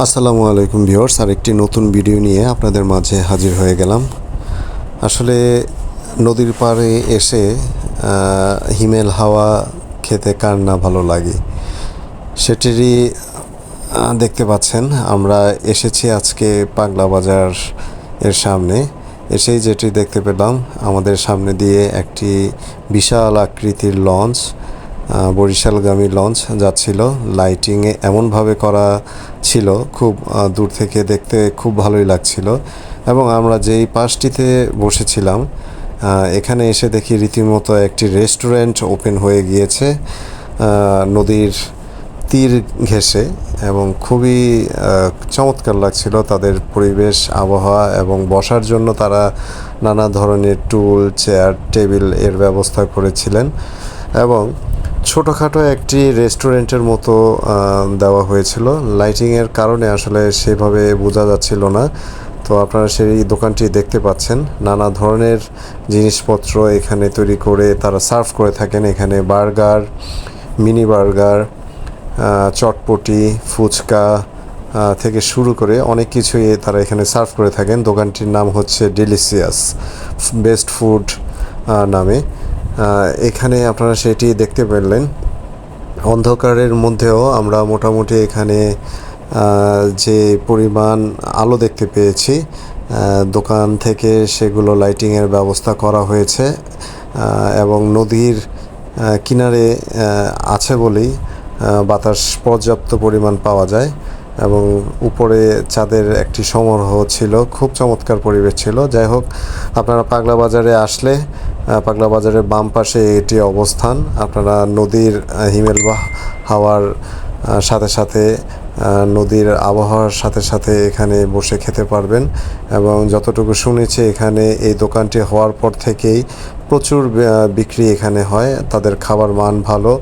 আসসালামু আলাইকুম ভিউয়ার্স, আরেকটি নতুন ভিডিও নিয়ে আপনাদের মাঝে হাজির হয়ে গেলাম। আসলে নদীর পাড়ে এসে হিমেল হাওয়া খেতে কার না ভালো লাগে, সেটিরই দেখতে পাচ্ছেন। আমরা এসেছি আজকে পাগলা বাজার এর সামনে। এসেই যেটি দেখতে পেলাম, আমাদের সামনে দিয়ে একটি বিশাল আকৃতির লঞ্চ, বরিশালগামী লঞ্চ যাচ্ছিল। লাইটিংয়ে এমনভাবে করা ছিল, খুব দূর থেকে দেখতে খুব ভালোই লাগছিল। এবং আমরা যেই পাশটিতে বসেছিলাম, এখানে এসে দেখি রীতিমতো একটি রেস্টুরেন্ট ওপেন হয়ে গিয়েছে নদীর তীর ঘেঁষে, এবং খুবই চমৎকার লাগছিল তাদের পরিবেশ, আবহাওয়া, এবং বসার জন্য তারা নানা ধরনের টুল, চেয়ার, টেবিল এর ব্যবস্থা করেছিলেন। এবং ছোটোখাটো একটি রেস্টুরেন্টের মতো দেওয়া হয়েছিল। লাইটিংয়ের কারণে আসলে সেভাবে বোঝা যাচ্ছিল না। তো আপনারা সেই দোকানটি দেখতে পাচ্ছেন, নানা ধরনের জিনিসপত্র এখানে তৈরি করে তারা সার্ভ করে থাকেন। এখানে বার্গার, মিনি বার্গার, চটপটি, ফুচকা থেকে শুরু করে অনেক কিছুই তারা এখানে সার্ভ করে থাকেন। দোকানটির নাম হচ্ছে ডেলিসিয়াস বেস্ট ফুড নামে। এখানে আপনারা সেটি দেখতে পেলেন। অন্ধকারের মধ্যেও আমরা মোটামুটি এখানে যে পরিমাণ আলো দেখতে পেয়েছি, দোকান থেকে সেগুলো লাইটিংয়ের ব্যবস্থা করা হয়েছে। এবং নদীর কিনারে আছে বলেই বাতাস পর্যাপ্ত পরিমাণ পাওয়া যায়। এবং উপরে চাঁদের একটি সমারোহ ছিল, খুব চমৎকার পরিবেশ ছিল। যাই হোক, আপনারা পাগলা বাজারে আসলে পাগলা বাজারের বাম পাশে এটি অবস্থান। আপনারা নদীর হিমেল হাওয়ার সাথে সাথে, নদীর আবহাওয়ার সাথে সাথে এখানে বসে খেতে পারবেন। এবং যতটুকু শুনেছি, এখানে এই দোকানটি হওয়ার পর থেকেই প্রচুর বিক্রি এখানে হয়। তাদের খাবার মান ভালো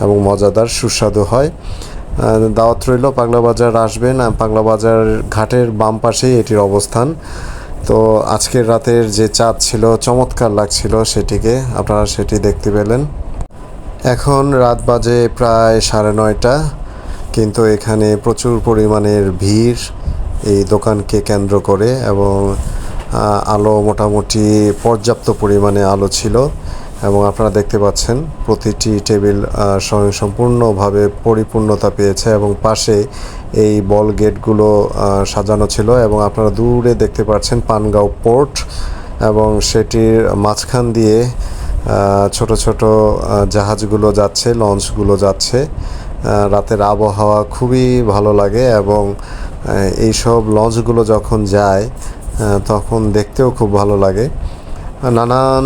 এবং মজাদার, সুস্বাদু হয়। দাওয়াত রইল, পাগলা বাজার আসবেন। পাগলা বাজার ঘাটের বাম পাশেই এটির অবস্থান। তো আজকের রাতের যে চাঁদ ছিল, চমৎকার লাগছিল সেটিকে, আপনারা সেটি দেখতে পেলেন। এখন রাত বাজে প্রায় 9:30, কিন্তু এখানে প্রচুর পরিমাণের ভিড় এই দোকানকে কেন্দ্র করে। এবং আলো মোটামুটি পর্যাপ্ত পরিমাণে আলো ছিল। এবং আপনারা দেখতে পাচ্ছেন প্রতিটি টেবিল সম্পূর্ণভাবে পরিপূর্ণতা পেয়েছে। এবং পাশে এই বল গেটগুলো সাজানো ছিল। এবং আপনারা দূরে দেখতে পাচ্ছেন পানগাঁও পোর্ট, এবং সেটির মাঝখান দিয়ে ছোট ছোট জাহাজগুলো যাচ্ছে, লঞ্চগুলো যাচ্ছে। রাতের আবহাওয়া খুবই ভালো লাগে। এবং এইসব লঞ্চগুলো যখন যায় তখন দেখতেও খুব ভালো লাগে। নানান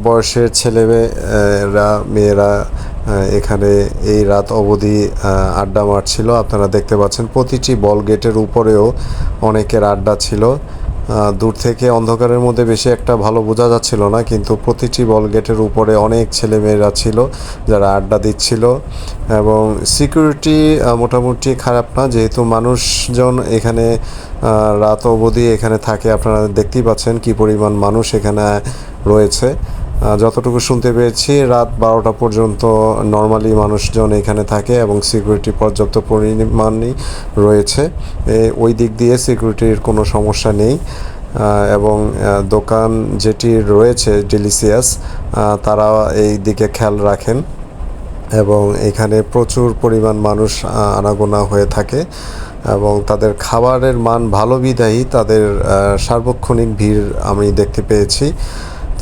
বয়সের ছেলেমেয়েরা, মেয়েরা এখানে এই রাত অবধি আড্ডা মারছিল। আপনারা দেখতে পাচ্ছেন প্রতিটি বল গেটের উপরেও অনেকের আড্ডা ছিল। দূর থেকে অন্ধকারের মধ্যে বেশি একটা ভালো বোঝা যাচ্ছিল না, কিন্তু প্রতিটি বল গেটের উপরে অনেক ছেলেমেয়েরা ছিল যারা আড্ডা দিচ্ছিল। এবং সিকিউরিটি মোটামুটি খারাপ না, যেহেতু মানুষজন এখানে রাত অবধি এখানে থাকে। আপনারা দেখতেই পাচ্ছেন কি পরিমাণ মানুষ এখানে রয়েছে। যতটুকু শুনতে পেয়েছি, রাত 12টা পর্যন্ত নর্মালি মানুষজন এখানে থাকে এবং সিকিউরিটি পর্যাপ্ত পরিমাণই রয়েছে। ওই দিক দিয়ে সিকিউরিটির কোনো সমস্যা নেই। এবং দোকান যেটি রয়েছে ডেলিসিয়াস, তারা এই দিকে খেয়াল রাখেন। এবং এখানে প্রচুর পরিমাণ মানুষ আনাগোনা হয়ে থাকে। এবং তাদের খাবারের মান ভালো বিধায়ী তাদের সার্বক্ষণিক ভিড় আমি দেখতে পেয়েছি।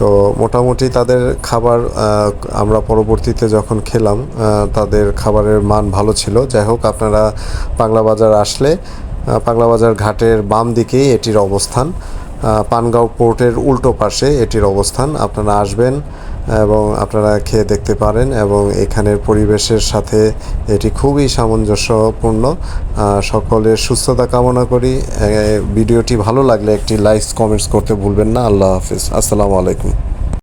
তো মোটামুটি তাদের খাবার আমরা পরবর্তীতে যখন খেলাম, তাদের খাবারের মান ভালো ছিল। যাই হোক, আপনারা পাগলা বাজার আসলে পাগলা বাজার ঘাটের বাম দিকেই এটির অবস্থান, পানগাঁও পোর্টের উল্টো পাশে এটির অবস্থান। আপনারা আসবেন এবং আপনারা খেয়ে দেখতে পারেন। এবং এখানের পরিবেশের সাথে এটি খুবই সামঞ্জস্যপূর্ণ। সকলের সুস্থতা কামনা করি। ভিডিওটি ভালো লাগলে একটি লাইক, কমেন্টস করতে ভুলবেন না। আল্লাহ হাফিজ, আসসালামু আলাইকুম।